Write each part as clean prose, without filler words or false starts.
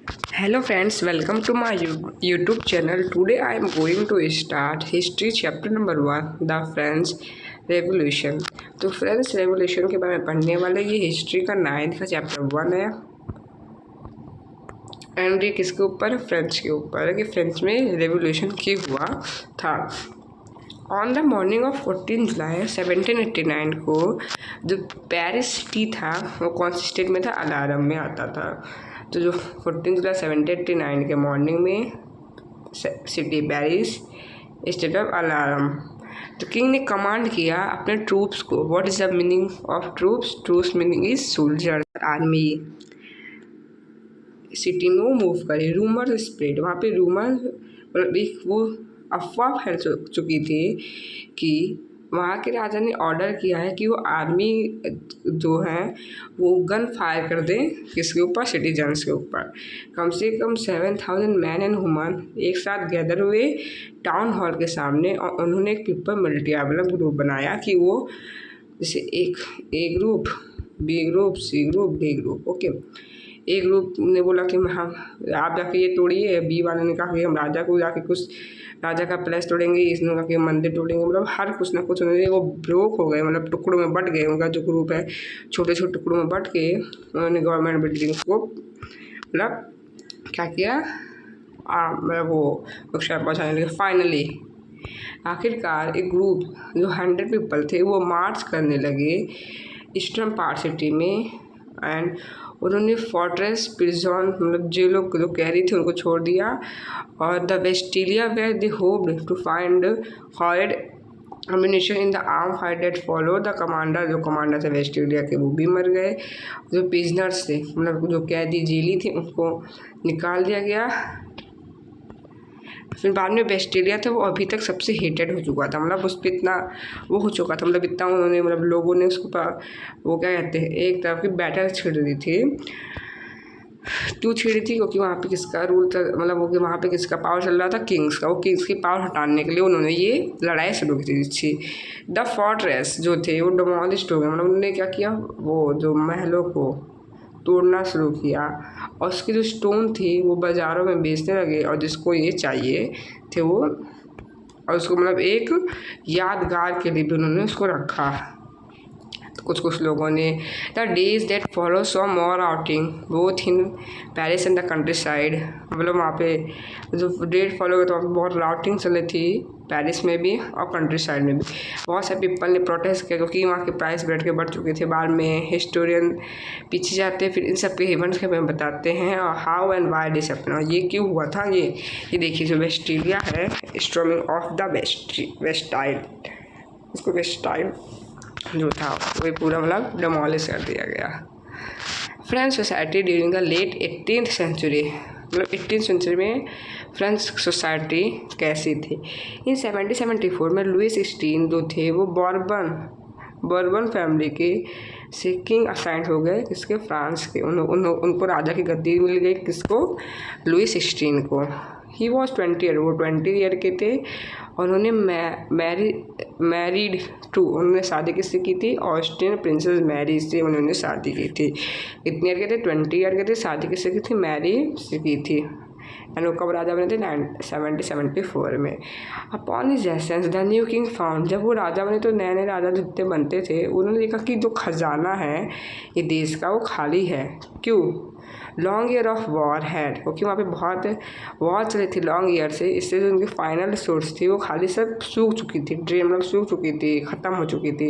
Hello friends, welcome to my YouTube channel. Today I am going to start history chapter number 1, the French Revolution. तो French revolution के बारे में पढ़ने वाले ये हिस्ट्री का 9th का चैप्टर 1 है एंड ये किसके ऊपर, फ्रेंच के ऊपर है कि फ्रेंच में रेवोल्यूशन क्यों हुआ था। ऑन द मॉर्निंग ऑफ 14 जुलाई 1789 को जो पेरिस सिटी था वो कौन सी स्टेट में था, अलार्म में आता था। तो जो 14 जुलाई 1789 के मॉर्निंग में city Paris, state of alarm. तो किंग ने कमांड किया अपने ट्रूप्स को। What is the meaning of troops? Troops meaning is soldier, army. City में वो मूव करे। रूमर स्प्रेड, वहाँ पे रूमर मतलब एक वो अफवाह फैल चुकी थी कि वहाँ के राजा ने ऑर्डर किया है कि वो आर्मी जो है वो गन फायर कर दें किसके ऊपर, सिटीजन्स के ऊपर। कम से कम 7000 मैन एंड वुमन एक साथ गैदर हुए टाउन हॉल के सामने और उन्होंने एक पीपल मल्टीआर्म ग्रुप बनाया कि वो जैसे A group, B group, C group, D group. Okay, A group ने बोला कि हम आप जाके ये तोड़िए, बी वाले ने कहा कि हम राजा को जाके कुछ राजा का पैलेस तोड़ेंगे, इसने कहा कि मंदिर तोड़ेंगे। मतलब हर कुछ ना कुछ उन्होंने वो ब्रोक हो गए, मतलब टुकड़ों में बट गए। उनका जो ग्रुप है छोटे छोटे टुकड़ों में बट के उन्होंने गवर्नमेंट बिल्डिंग्स को मतलब क्या किया, मतलब वो नुकसान पहुँचाने लगे। फाइनली आखिरकार एक ग्रुप जो 100 पीपल थे वो मार्च करने लगे ईस्टर्न पार्ट सिटी में एंड उन्होंने फोर्ट्रेस, प्रिजन मतलब जेलों जो कैरी थे उनको छोड़ दिया और the Bastille where they hoped to find hoard ammunition in the arm fight that follow. The commander, जो कमांडर थे वेस्टिलिया के, वो भी मर गए। जो प्रिजनर्स थे मतलब जो कैदी जेली थे उनको निकाल दिया गया। फिर बाद में वेस्टिलिया था वो अभी तक सबसे हेटेड हो चुका था, मतलब उस पर इतना वो हो चुका था, मतलब इतना उन्होंने मतलब लोगों ने उसको वो क्या कहते हैं एक तरफ की बैटल छिड़ दी थी। क्यों छिड़ी थी? क्योंकि वहाँ पे किसका रूल था, मतलब वो कि वहाँ पे किसका पावर चल रहा था, किंग्स का। वो किंग्स की पावर हटाने के लिए उन्होंने ये लड़ाई शुरू की थी। द फोर्ट्रेस जो थे वो डिमोलिश्ड हो गए, मतलब उन्होंने क्या किया, वो जो महलों को तोड़ना शुरू किया और उसकी जो स्टोन थी वो बाज़ारों में बेचने लगे और जिसको ये चाहिए थे वो, और उसको मतलब एक यादगार के लिए भी उन्होंने उसको रखा। तो कुछ लोगों ने the days that follow saw more outing both in Paris and the country side, मतलब वहाँ पे जो डेट फॉलो हुए तो बहुत राउटिंग चली थी पेरिस में भी और कंट्री साइड में भी। बहुत सारे पीपल ने प्रोटेस्ट किया क्योंकि वहाँ के प्राइस बढ़ चुके थे। बाद में हिस्टोरियन पीछे जाते फिर इन सब के इवेंट्स के बारे में बताते हैं और how and why this happened, ये क्यों हुआ था। ये देखिए जो वेस्टिलिया है, स्टॉर्मिंग ऑफ द वेस्टाइल, इसको वेस्टाइल जो था वो पूरा मतलब डिमोलिश कर दिया गया। French society during the late 18th century, मतलब 18th सेंचुरी में फ्रेंच सोसाइटी कैसी थी। इन 1774 में लुइस 16 जो थे वो बॉर्बन फैमिली के से किंग असाइंड हो गए, किसके, फ्रांस के। उनको राजा की गद्दी मिल गई, किसको, लुइस 16 को। ही वॉज 20 ईयर, वो 20 ईयर के थे। उन्होंने मैरिड टू, उन्होंने शादी किससे की थी, ऑस्ट्रियन प्रिंसेस मैरी से उन्होंने शादी की थी। कितने ईयर के थे, 20 ईयर के थे। शादी किससे की थी, मैरी से की थी। एंड वो कब राजा बने थे, 1774 में। Upon his essence the new king found, जब वो राजा बने तो नए नए राजा जितने बनते थे उन्होंने देखा कि जो खजाना है ये देश का वो खाली है। क्यों? Long year of war had, क्योंकि वहाँ पे बहुत वॉर चली थी लॉन्ग ईयर से, इससे जो उनकी फाइनल रिसोर्स थी वो खाली सब सूख चुकी थी, ड्रेन मतलब सूख चुकी थी, ख़त्म हो चुकी थी।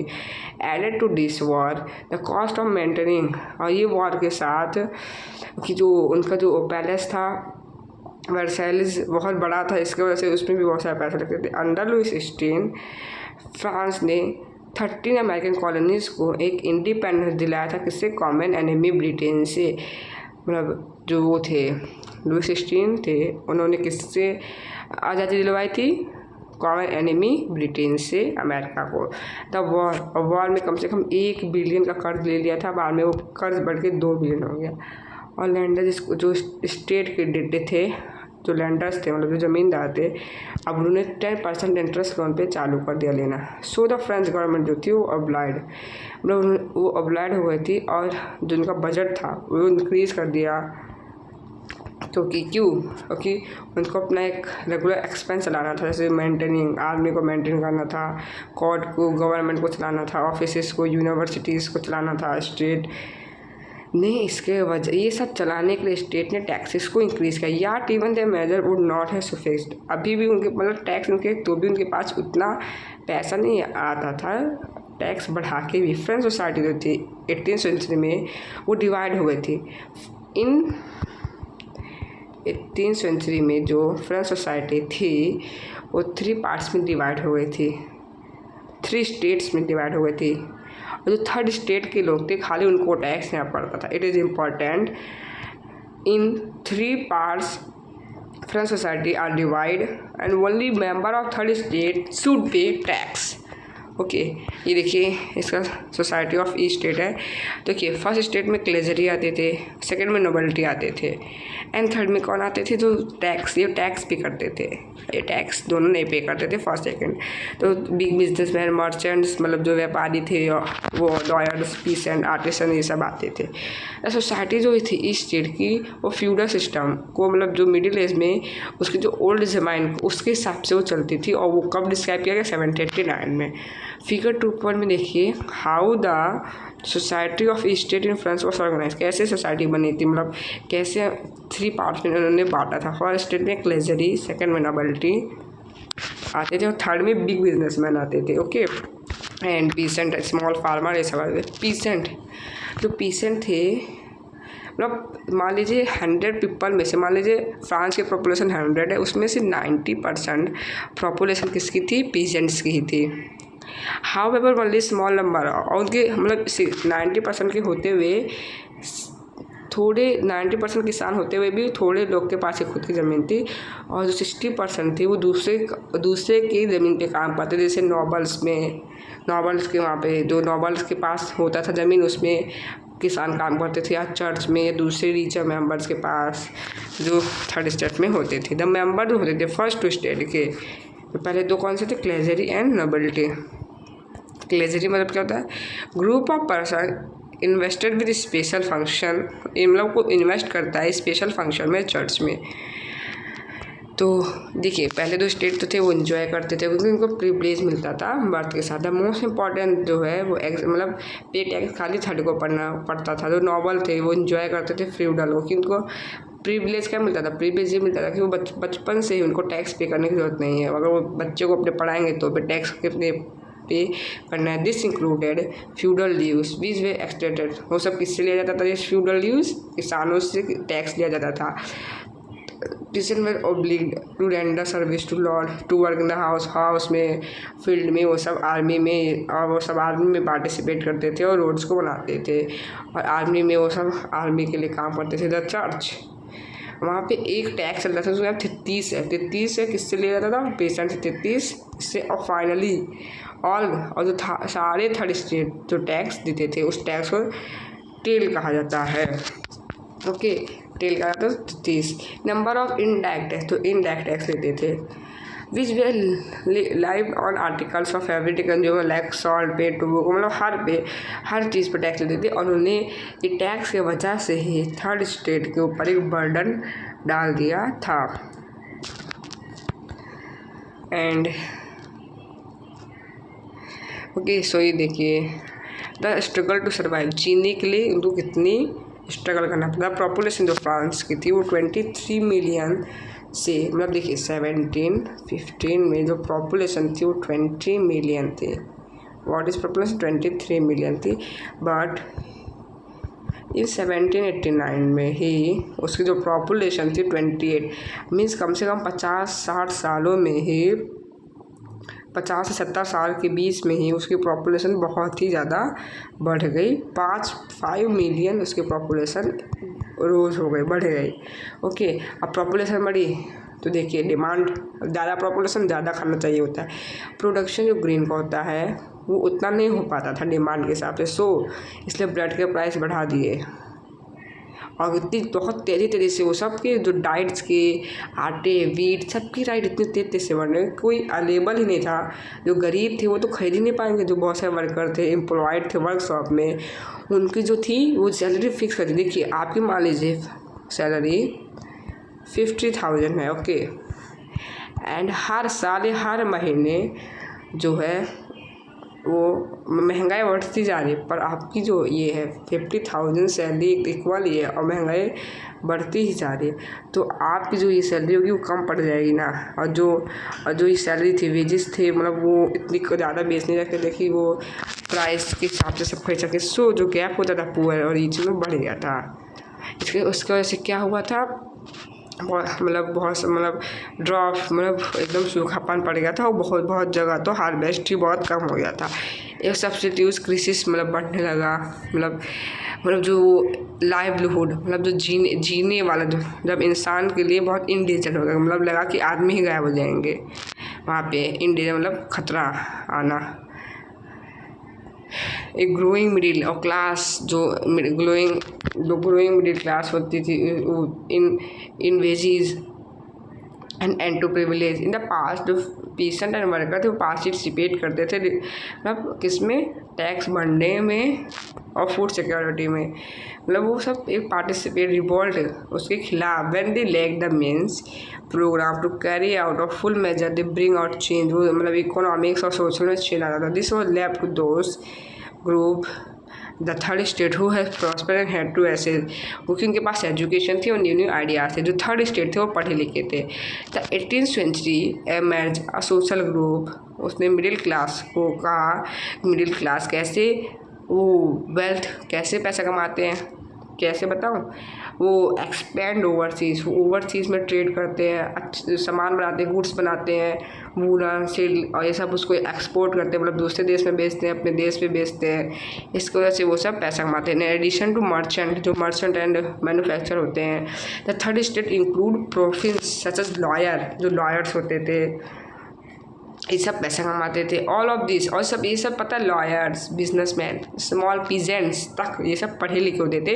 Added to this war the cost of maintaining, और ये वॉर के साथ कि जो उनका जो पैलेस था वर्साइल्स बहुत बड़ा था, इसकी वजह से उसमें भी बहुत सारे पैसे लगते थे। अंडर लुइस 16 फ्रांस ने 13 अमेरिकन कॉलोनीज़ को एक इंडिपेंडेंस दिलाया था, किससे, कॉमन एनिमी ब्रिटेन से। मतलब जो वो थे लुइस 16 थे उन्होंने किससे आज़ादी दिलवाई थी, कॉमन एनिमी ब्रिटेन से अमेरिका को। तब वॉर में कम से कम 1 बिलियन का कर्ज ले लिया था, बाद में वो कर्ज बढ़ के 2 बिलियन हो गया। और लैंडर जो स्टेट के डेटे थे, जो लैंडर्स थे मतलब जो ज़मींदार थे, अब उन्होंने 10% इंटरेस्ट लोन पे चालू कर दिया लेना। सो द फ्रेंच गवर्नमेंट जो थी वो अब्लाइड, मतलब वो अब्लाइड हो गई थी और जो उनका बजट था वो इंक्रीज़ कर दिया क्योंकि उनको अपना एक रेगुलर एक्सपेंस चलाना था, जैसे मेंटेनिंग, आर्मी को मेंटेन करना था, कोर्ट को, गवर्नमेंट को चलाना था, ऑफिसेस को, यूनिवर्सिटीज़ को चलाना था। स्टेट ने इसके वजह ये सब चलाने के लिए स्टेट ने टैक्सेस को इंक्रीज़ किया, या even the measure would not है फिक्स्ड। अभी भी उनके मतलब टैक्स उनके तो भी उनके पास उतना पैसा नहीं आता था टैक्स बढ़ा के भी। फ्रेंच सोसाइटी जो थी 18th सेंचुरी में वो डिवाइड हो गई थी। इन 18th सेंचुरी में जो फ्रेंच सोसाइटी थी वो 3 पार्ट्स में डिवाइड हो गई थी, 3 स्टेट्स में डिवाइड हो गई थी। और जो 3rd स्टेट के लोग थे खाली उनको टैक्स देना पड़ता था। It is important in 3 parts French society are divide and only member of 3rd state should pay tax. Okay, ये देखिए इसका सोसाइटी ऑफ ईच स्टेट है। देखिए फर्स्ट स्टेट में क्लेजरी आते थे, सेकंड में नोबलिटी आते थे, एंड थर्ड में कौन आते थे? जो टैक्स, ये टैक्स पे करते थे। ये टैक्स दोनों नहीं पे करते थे, फर्स्ट सेकंड। तो बिग बिजनेसमैन, मर्चेंट्स, मतलब जो व्यापारी थे, वो लॉयर्स, पीसेंट, आर्टिसन, ये सब आते थे। सोसाइटी जो थी ईच स्टेट की, वो फ्यूडल सिस्टम को, मतलब जो मिडिल एज में उसकी जो ओल्ड ज़माइन उसके हिसाब से वो चलती थी। और वो कब डिस्क्राइब किया गया? 1789 में। फिगर 2 में देखिए how the society of each state in France was organise. कैसे सोसाइटी बनी थी, मतलब कैसे 3 पार्ट्स में उन्होंने बांटा था। फर्स्ट स्टेट में क्लेजरी, सेकंड में नोबलिटी आते थे, और थर्ड में बिग बिजनेसमैन आते थे। Okay, and pheasant, small farmer, ये सब आते थे। पीसेंट, जो पीसेंट थे, मतलब मान लीजिए 100 पीपल में से, मान लीजिए फ्रांस की पॉपुलेशन 100 है, उसमें से 90% पॉपुलेशन किसकी थी? पीसेंट्स की ही थी। How ever only small number, और उनके मतलब 90% के होते हुए, थोड़े 90% किसान होते हुए भी थोड़े लोग के पास ही खुद की ज़मीन थी, और जो 60% थी वो दूसरे की ज़मीन पे काम करते थे। जैसे नॉबल्स के वहाँ पे, जो नॉबल्स के पास होता था ज़मीन, उसमें किसान काम करते थे, या चर्च में, या दूसरे रिचर मेंबर्स के पास जो 3rd स्टेट में होते थे। द मेंबर जो होते थे फर्स्ट 2 स्टेट के, तो पहले 2 कौन से थे? क्लेजरी एंड नोबलिटी। क्लेजरी मतलब क्या होता है? Group of person invested with special function, मतलब को इन्वेस्ट करता है स्पेशल फंक्शन में, चर्च में। तो देखिए पहले 2 स्टेट तो थे वो इन्जॉय करते थे क्योंकि उनको प्रिविलेज मिलता था बर्थ के साथ। मोस्ट इंपॉर्टेंट जो है वो मतलब पे टैक्स खाली 3rd को पड़ता था। जो नॉबल थे वो इन्जॉय करते थे फ्यूडल को, कि उनको प्रिविलेज क्या मिलता था? प्रिविलेज ये मिलता था कि वो बचपन से ही उनको टैक्स पे करने की जरूरत नहीं है। अगर वो बच्चे को अपने पढ़ाएंगे तो फिर टैक्स कितने पे करना है। This included feudal dues which were extended. वो सब किससे लिया जाता था? ये फ्यूडल ड्यूज किसानों से टैक्स लिया जाता था। Teacher were obliged to render service to lord, to work in the house में, फील्ड में, वो सब आर्मी में, और वो सब आर्मी में पार्टिसिपेट करते थे और रोड्स को बनाते थे, और आर्मी में वो सब आर्मी के लिए काम करते थे। द चर्च, वहाँ पे एक टैक्स चल रहा था उसमें 33 है। 33 है किससे लिया जाता था? पेशेंट से 33 से। और फाइनली और जो सारे 3rd स्टेट जो टैक्स देते थे उस टैक्स को टेल कहा जाता है। ओके, टेल कहा जाता है 33। नंबर ऑफ इनडायरेक्ट टैक्स, तो इनडायरेक्ट टैक्स देते थे which they live on articles of everyday consumer like salt, pay, tobacco, मतलब हर चीज़ पर टैक्स देते थे। और उन्होंने ये टैक्स की वजह से ही 3rd स्टेट के ऊपर एक बर्डन डाल दिया था। एंड ओके, सो ये देखिए द स्ट्रगल टू सर्वाइव, जीने के लिए उनको कितनी स्ट्रगल करना पड़ा। पॉपुलेशन जो फ्रांस की थी वो 23 मिलियन से, मतलब देखिए 1715 में जो पॉपुलेशन थी वो 20 मिलियन थी। What is population? 23 मिलियन थी। बट इन 1789 में ही उसकी जो पॉपुलेशन थी 28, मीन्स कम से कम 50-60 सालों में ही, 50 से 70 साल के बीच में ही उसकी पॉपुलेशन बहुत ही ज़्यादा बढ़ गई। 5 मिलियन उसकी पॉपुलेशन रोज़ हो गई, बढ़ गई। ओके, अब पॉपुलेशन बढ़ी तो देखिए डिमांड ज़्यादा, पॉपुलेशन ज़्यादा खाना चाहिए होता है। प्रोडक्शन जो ग्रेन का होता है वो उतना नहीं हो पाता था डिमांड के हिसाब से, सो इसलिए ब्रेड के प्राइस बढ़ा दिए। और इतनी बहुत तेज़ी से वो सब के जो डाइट्स के, आटे, वीट, सबकी राइट इतनी तेज़ी से बढ़ रहे, कोई अवेलेबल ही नहीं था। जो गरीब थे वो तो खरीद ही नहीं पाएंगे। जो बहुत सारे वर्कर थे, एम्प्लॉयड थे वर्कशॉप में, उनकी जो थी वो सैलरी फिक्स कर दी। देखिए आपकी मान लीजिए सैलरी 50,000 है। ओके, एंड हर साल या हर महीने जो है वो महंगाई बढ़ती जा रही है, पर आपकी जो ये है 50,000 सैलरी इक्वल ही है और महंगाई बढ़ती ही जा रही है, तो आपकी जो ये सैलरी होगी वो कम पड़ जाएगी ना। और जो ये सैलरी थी, वेजेस थे, मतलब वो इतनी ज़्यादा बेच नहीं रखे थे कि वो प्राइस के हिसाब से सब खरीद सके। सो जो गैप होता था पुअर और रिच में बढ़ गया था। उसकी वजह से क्या हुआ था, बहुत ड्रॉप, एकदम सूखापन पड़ गया था और बहुत जगह तो हार्वेस्ट ही बहुत कम हो गया था। एक सब्सिट्यूट क्रिसिस बढ़ने लगा, जो लाइवलीहुड, जो जीने वाला, जब इंसान के लिए बहुत इंडेंजर हो गया, लगा कि आदमी ही गायब हो जाएंगे वहाँ पे। इंडेंजर खतरा आना। एक ग्रोइंग मिडिल और क्लास, जो ग्रोइंग मिडिल क्लास होती थी in wages and to privilege in the past, जो पीसेंट एंड वर्कर थे वो पार्टिसिपेट करते थे किसमें, टैक्स भरने में और फूड सिक्योरिटी में। वो सब एक पार्टिसिपेट रिवोल्ट उसके खिलाफ। When they lack the means programme to carry out of full measure they bring out change, वो इकोनॉमिक्स और सोशल में चेंज आता था। This was left to those group the third state who has prosper and had to access, क्योंकि उनके पास education थी और new ideas थे। जो थर्ड स्टेट थे वो पढ़े लिखे थे। The 18th century emerge a social group, उसने मिडिल क्लास को कहा, मिडिल क्लास कैसे वो वेल्थ, कैसे पैसा कमाते हैं, कैसे बताऊँ, वो एक्सपेंड ओवरसीज़ में ट्रेड करते हैं, सामान बनाते हैं, गुड्स बनाते हैं, वूलन सिल्क और ये सब, उसको एक्सपोर्ट करते हैं, दूसरे देश में बेचते हैं, अपने देश में बेचते हैं। इसकी वजह से वो सब पैसा कमाते हैं। इन एडिशन टू मर्चेंट, जो मर्चेंट एंड मैन्युफैक्चर होते हैं। The third state include professions such as lawyer, जो लॉयर्स होते थे, ये सब पैसा कमाते थे। ऑल ऑफ दिस, और सब ये सब पता, लॉयर्स, बिजनेसमैन, स्मॉल पीजेंट्स तक ये सब पढ़े लिखे होते थे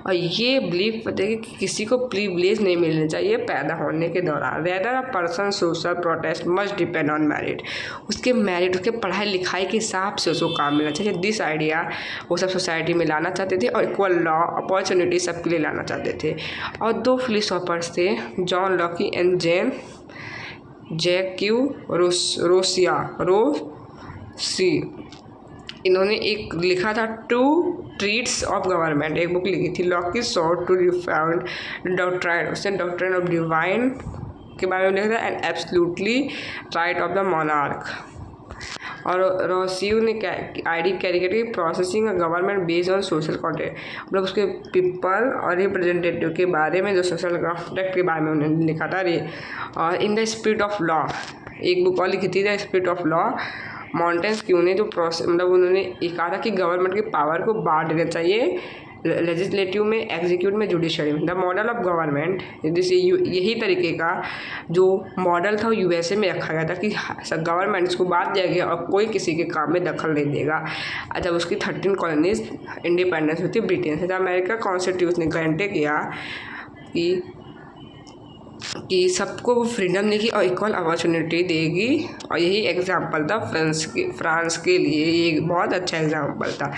और ये बिलीव करते थे कि किसी को प्रिविलेज नहीं मिलना चाहिए पैदा होने के दौरान। Rather a person social protest must depend on merit, उसके मेरिट, उसके पढ़ाई लिखाई के हिसाब से उसको काम मिलना चाहिए। दिस आइडिया वो सब सोसाइटी में लाना चाहते थे और इक्वल लॉ अपॉर्चुनिटी सबके लिए लाना चाहते थे। और दो फिलोसोफर्स थे, जॉन लॉकी एंड जैक्यू रोसी, इन्होंने एक लिखा था टू ट्रीट्स ऑफ गवर्नमेंट, एक बुक लिखी थी। लॉकी सॉट टू रिफाउंड डॉक्ट्राइन, उसने डॉक्ट्राइन ऑफ डिवाइन के बारे में लिखा था, and absolutely right of the monarch. और रोसियो ने आईडी कैरी करके processing government based on social contract, उसके पीपल और रिप्रेजेंटेटिव के बारे में, जो सोशल कॉन्ट्रैक्ट के बारे में उन्होंने लिखा था। और in the spirit of law, एक बुक और लिखी थी, the spirit of law. Mountains क्यों ने जो प्रोसेस, उन्होंने ये कहा था कि गवर्नमेंट के पावर को बांट देना चाहिए, लेजिस्लेटिव में, एग्जीक्यूटिव में, जुडिशरी में। द मॉडल ऑफ गवर्नमेंट, जैसे यही तरीके का जो मॉडल था यूएसए में रखा गया था कि गवर्नमेंट्स को बांट दिया गया और कोई किसी के काम में दखल नहीं देगा। जब उसकी 13 कॉलोनीज इंडिपेंडेंस हुई थी ब्रिटेन से। अमेरिका कॉन्स्टिट्यूशन ने गारंटी किया कि सबको वो फ्रीडम देगी और इक्वल अपॉर्चुनिटी देगी। और यही एग्जाम्पल था फ्रांस के लिए, ये एक बहुत अच्छा एग्जाम्पल था।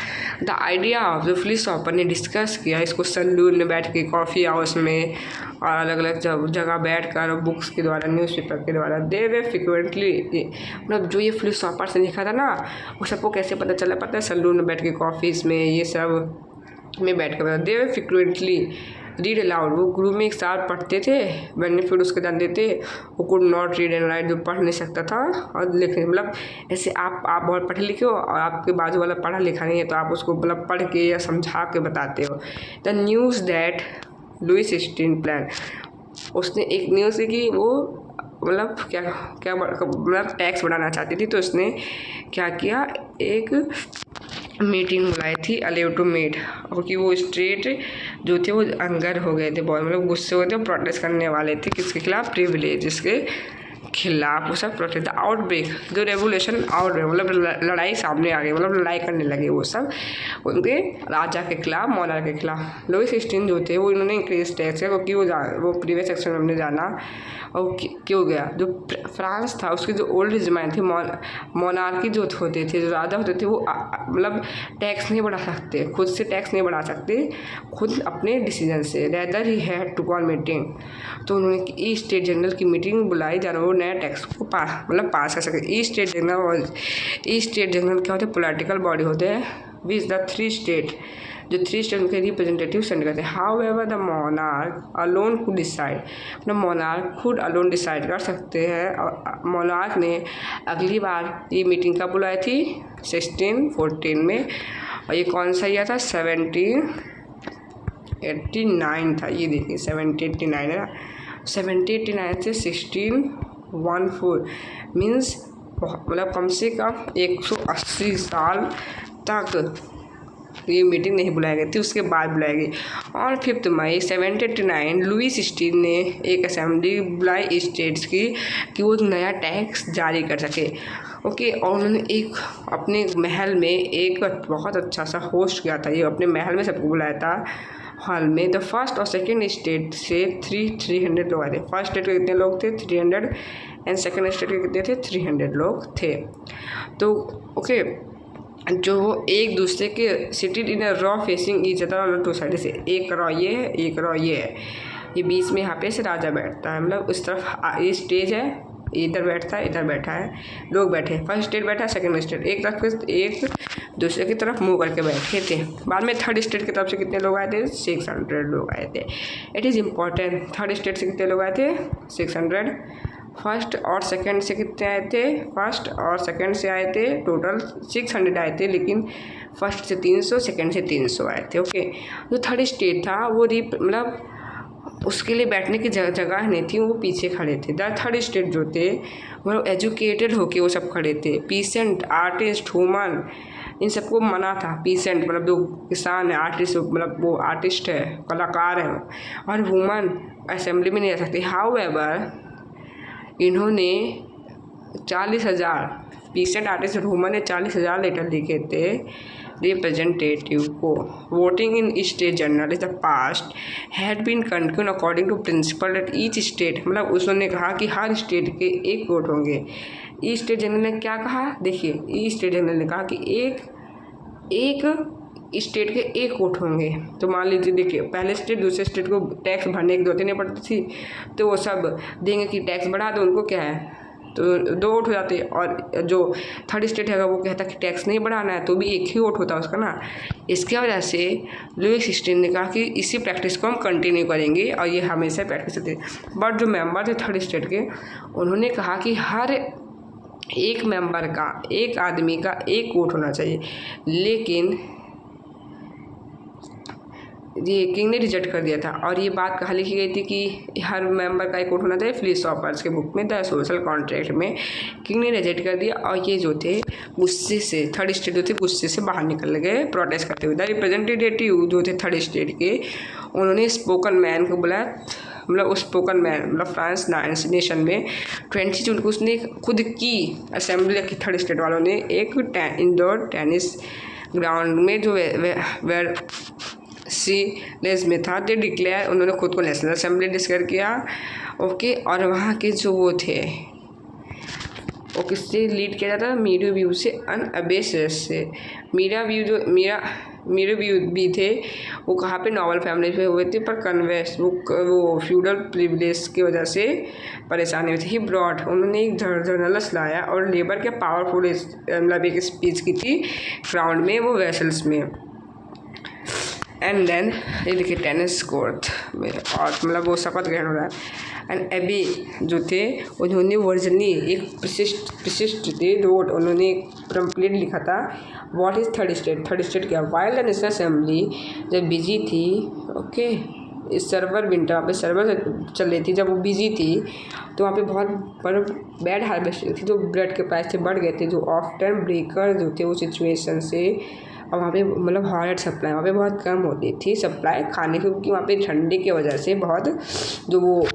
द आइडिया ऑफ जो फिलोसोफर ने डिस्कस किया इसको सैलून में बैठ के, कॉफ़ी हाउस में और अलग अलग जगह बैठ कर, बुक्स के द्वारा, न्यूज़पेपर के द्वारा, दे वे फ्रिक्वेंटली, जो ये फिलोसोफर ने लिखा था ना, वो सबको कैसे पता चला, पता है, सैलून में बैठ के, कॉफ़ीज़ में, ये सब में बैठ कर, दे वे फ्रिक्वेंटली रीड अलाउड, वो ग्रुप में एक साथ पढ़ते थे, बेनिफिट उसके जानते थे। वो could not read and right, जो पढ़ नहीं सकता था और लिखने, ऐसे आप बहुत पढ़े लिखे हो और आपके बाजू वाला पढ़ा लिखा नहीं है, तो आप उसको पढ़ के या समझा के बताते हो। The news that Louis Stein plan, उसने एक न्यूज़ की कि वो क्या टैक्स बढ़ाना चाहती थी, तो उसने क्या किया, एक मीटिंग बुलाई थी अलेव टू मीट, क्योंकि वो स्ट्रेट जो थे वो अंगर हो गए थे बहुत, गुस्से हो गए थे, प्रोटेस्ट करने वाले थे किसके खिलाफ, प्रिविलेजेस के खिलाफ वो सब प्रोटेस्ट आउटब्रेक, जो रेवोल्यूशन आउटब्रेक मतलब लड़ाई सामने आ गई, मतलब लड़ाई करने लगे वो सब उनके राजा के खिलाफ, मोनार्क के खिलाफ। लुई 16 जो थे वो इन्होंने इंक्रीज टैक्स किया, क्योंकि वो प्रीवियस सेक्शन में हमने जाना और क्यों गया, जो फ्रांस था उसकी जो ओल्ड रिजमाइन थी, मोनार्की जो होते थे, जो राजा होते थे, वो मतलब टैक्स नहीं बढ़ा सकते, खुद से टैक्स नहीं बढ़ा सकते, खुद अपने डिसीजन से, rather he had to call meeting. तो उन्होंने ई स्टेट जनरल की मीटिंग बुलाई जहाँ वो नया टैक्स को पास कर सके। ई स्टेट जनरल क्या होते हैं, पॉलिटिकल बॉडी होते हैं विच द 3 स्टेट, जो 3 स्टेट उनके रिप्रेजेंटेटिव सेंड करते हैं। How ever the monarch alone could decide, मतलब मोनार्क खुद अलोन डिसाइड कर सकते हैं। और मोनार्क ने अगली बार ये मीटिंग कब बुलाई थी, 1614 में, और ये कौन सा ईयर था, 1789 था। ये देखिए 1789 है ना, 1789 से 1614 मीन्स मतलब कम से कम 180 साल तक ये मीटिंग नहीं बुलाई गई थी, उसके बाद बुलाई गई। और 5 मई 1789 लुई 16 ने एक असेंबली बुलाई स्टेट्स की कि वो नया टैक्स जारी कर सके। ओके, और उन्होंने एक अपने महल में एक बहुत अच्छा सा होस्ट किया था, ये अपने महल में सबको बुलाया था हॉल में। द फर्स्ट और सेकेंड स्टेट से 300 लोग आए थे। फर्स्ट स्टेट के कितने लोग थे, 300, एंड सेकेंड स्टेट के कितने थे, 300 लोग थे। तो ओके, जो एक दूसरे के seated in a raw facing each other on 2 side से, एक रॉ ये है, एक रॉ ये है, ये बीच में यहाँ पे से राजा बैठता है, मतलब उस तरफ ये स्टेज है, इधर बैठता है, इधर बैठा है, लोग बैठे, फर्स्ट स्टेट बैठा है, सेकंड स्टेट एक तरफ, एक दूसरे की तरफ मुंह करके बैठे थे। बाद में थर्ड स्टेट की तरफ से कितने लोग आए थे, 600 लोग आए थे। It is important, third state से कितने लोग आए थे, 600। फर्स्ट और सेकंड से कितने आए थे, फर्स्ट और सेकंड से आए थे टोटल 600 आए थे, लेकिन फर्स्ट से 300, सेकंड से 300 आए थे। ओके, जो थर्ड स्टेट था वो मतलब उसके लिए बैठने की जगह नहीं थी, वो पीछे खड़े थे। द थर्ड स्टेट जो थे वो एजुकेटेड होके वो सब खड़े थे। पीसेंट, आर्टिस्ट, वुमन, इन सबको मना था। पीसेंट मतलब जो किसान है, आर्टिस्ट मतलब वो आर्टिस्ट है, कलाकार है, और वुमन असेंबली में नहीं आ सकती। हाउ एवर इन्होंने 40,000 पीसेंट, आर्टिस्ट और वुमन ने 40,000 लेटर लिखे थे रिप्रेजेंटेटिव को। Voting in state general is the past had been continue according to principle that each state, मतलब उसने कहा कि हर स्टेट के एक वोट होंगे। ई स्टेट जनरल ने क्या कहा, देखिए ई स्टेट जनरल ने कहा कि एक स्टेट के एक वोट होंगे। तो मान लीजिए, देखिए पहले स्टेट दूसरे स्टेट को टैक्स भरने की 2-3 पड़ती थी, तो वो सब देंगे कि टैक्स बढ़ा दो, उनको क्या है, तो 2 वोट हो जाते। और जो थर्ड स्टेट है वो कहता कि टैक्स नहीं बढ़ाना है, तो भी एक ही वोट होता उसका ना। इसकी वजह से लुई 16 ने कहा कि इसी प्रैक्टिस को हम कंटिन्यू करेंगे, और ये हमेशा प्रैक्टिस होती है। बट जो मेंबर थे थर्ड स्टेट के, उन्होंने कहा कि हर एक मेंबर का, एक आदमी का एक वोट होना चाहिए, लेकिन ये किंग ने रिजेक्ट कर दिया था। और ये बात कहाँ लिखी गई थी कि हर मेंबर का एक वोट होना चाहिए, फिलिसॉफर्स के बुक में, द सोशल कॉन्ट्रैक्ट में किंग ने रिजेक्ट कर दिया। और ये जो थे गुस्से से, थर्ड स्टेट जो थे गुस्से से बाहर निकल गए प्रोटेस्ट करते हुए। द रिप्रेजेंटेटिव जो थे थर्ड स्टेट के, उन्होंने स्पोकन मैन को बुलाया, मतलब उस स्पोकन मैन मतलब फ्रांस नेशन में 20 जून को उसने खुद की असेंबली की, थर्ड स्टेट वालों ने एक इंडोर टेनिस ग्राउंड में जो लेज में था, दे डिक्लेयर, उन्होंने खुद को नेशनल असेंबली डिक्लेयर किया। ओके, और वहाँ के जो वो थे वो किससे लीड किया जाता था, मीरा व्यू से, अनअबेसेस से। मीरा व्यू भी थे, वो कहाँ पे, नॉबल फैमिली पे हुए थे, पर कन्वेस्ट वो फ्यूडल प्रिविलेज की वजह से परेशानी हुई थी। ही ब्रॉड, उन्होंने एक जर्नलिस्ट लाया और लेबर के पावरफुल मतलब एक स्पीच की थी ग्राउंड में, वो वेसल्स में। एंड देन ये देखिए टेनिस कोर्ट में, और मतलब वो शपथ ग्रहण हो रहा है। एंड एबी जो थे उन्होंने वर्जनी एक प्रशिष्ट थे वोट, उन्होंने कंप्लीट लिखा था व्हाट इज़ थर्ड स्टेट क्या। वाइल द नेशनल असेंबली जब बिजी थी, ओके, इस सर्वर विंटर पे सर्वर चल रही थी, जब वो बिजी थी तो वहाँ पे बहुत बैड हार्वेस्टिंग थी, जो ब्रेड के प्राइस से बढ़ गए थे, जो ऑफ टाइम ब्रेकर जो थे वो सिचुएशन से। और वहाँ पे मतलब हॉट सप्लाई वहाँ पे बहुत कम होती थी सप्लाई खाने की, क्योंकि वहाँ पे ठंडी की वजह से बहुत जो वो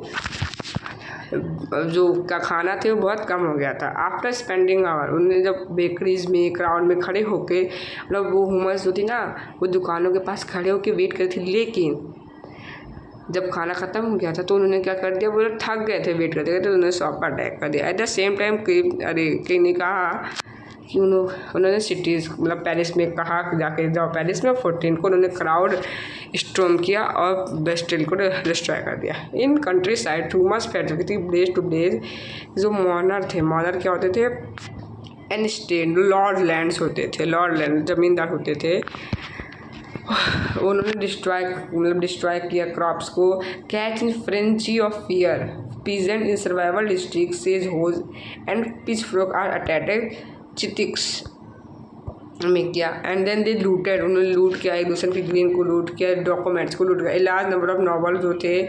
जो का खाना थे वो बहुत कम हो गया था। आफ्टर स्पेंडिंग आवर उन्होंने जब बेकरीज में क्राउड में खड़े होके मतलब वो ह्यूमन्स जो थी ना वो दुकानों के पास खड़े होके वेट कर थी, लेकिन जब खाना ख़त्म हो गया था तो उन्होंने क्या कर दिया, वो लोग थक गए थे वेट करते तो उन्होंने शॉप पर अटैक कर दिया। At the same time king ने कहा कि उन्होंने सिटीज़ मतलब पेरिस में कहा कि जाके जाओ पेरिस में। 14 को उन्होंने क्राउड स्टॉर्म किया और बेस्टिल को डिस्ट्रॉय कर दिया। इन कंट्री साइड रूमर्स फैल चुकी थी ब्लेज टू ब्लेज। जो मॉनर थे, मॉनर क्या होते थे, एंड स्टेन लॉर्ड लैंड्स होते थे, लॉर्ड लैंड जमींदार होते थे, उन्होंने डिस्ट्रॉय किया क्रॉप्स को। Catch in frenzy of fear peasant in several district seized hoes and pitchfork are attacked chateaux में किया। एंड देन दे लूटेड, उन्होंने लूट किया, एक दूसरे के ग्रीन को लूट किया, डॉक्यूमेंट्स को लूट किया। लार्ज नंबर ऑफ नॉवल जो थे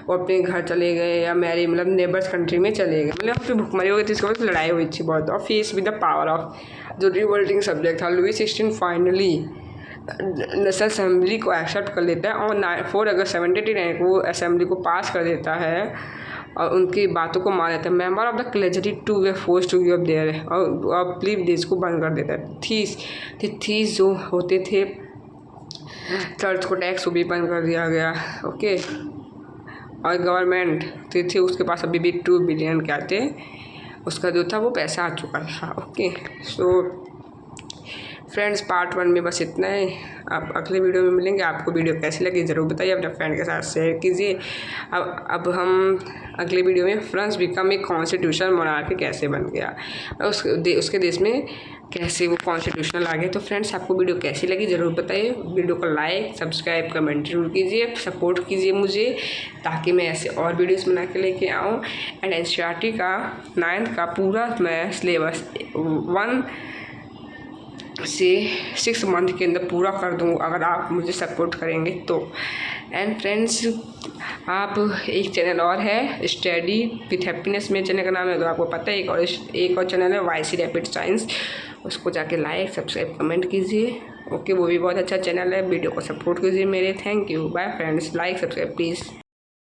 वो अपने घर चले गए या मैरी मतलब नेबर्स कंट्री में चले गए, मतलब फिर भुखमरी हो गई थी, इसके बाद लड़ाई हुई थी बहुत। और face with the power of जो रिवोल्टिंग सब्जेक्ट था। लुई 16 फाइनली नेशनल असेंबली को एक्सेप्ट कर लेता है और 4 अगस्त 1789 को असेंबली को पास कर देता है और उनकी बातों को मान लेता है। Member of the clergy too were force to give up their और प्लीव देश को बंद कर देता है। थीस जो होते थे चर्च को टैक्स को भी बंद कर दिया गया। ओके, और गवर्नमेंट थी उसके पास अभी भी 2 बिलियन क्या थे, उसका जो था वो पैसा आ चुका था। ओके, सो फ्रेंड्स पार्ट 1 में बस इतना है। आप अगले वीडियो में मिलेंगे। आपको वीडियो कैसी लगी ज़रूर बताइए, अपने फ्रेंड के साथ शेयर कीजिए। अब हम अगले वीडियो में फ्रांस बिकम एक कॉन्स्टिट्यूशनल मोनार्की कैसे बन गया, उसके देश में कैसे वो कॉन्स्टिट्यूशनल आ गया। तो फ्रेंड्स आपको वीडियो कैसी लगी ज़रूर बताइए। वीडियो को लाइक सब्सक्राइब कमेंट जरूर कीजिए, सपोर्ट कीजिए मुझे, ताकि मैं ऐसे और वीडियोस बना के लेके आऊँ। एंड NCERT का 9th का पूरा मैं सिलेबस 1 से 6 मंथ के अंदर पूरा कर दूँ अगर आप मुझे सपोर्ट करेंगे तो। एंड फ्रेंड्स आप एक चैनल और है स्टडी विथ हैप्पीनेस, मेरे चैनल का नाम है, तो आपको पता है। एक और चैनल है YC रैपिड साइंस, उसको जाके लाइक सब्सक्राइब कमेंट कीजिए। ओके, वो भी बहुत अच्छा चैनल है। वीडियो को सपोर्ट कीजिए मेरे। Thank you, bye friends, like subscribe please.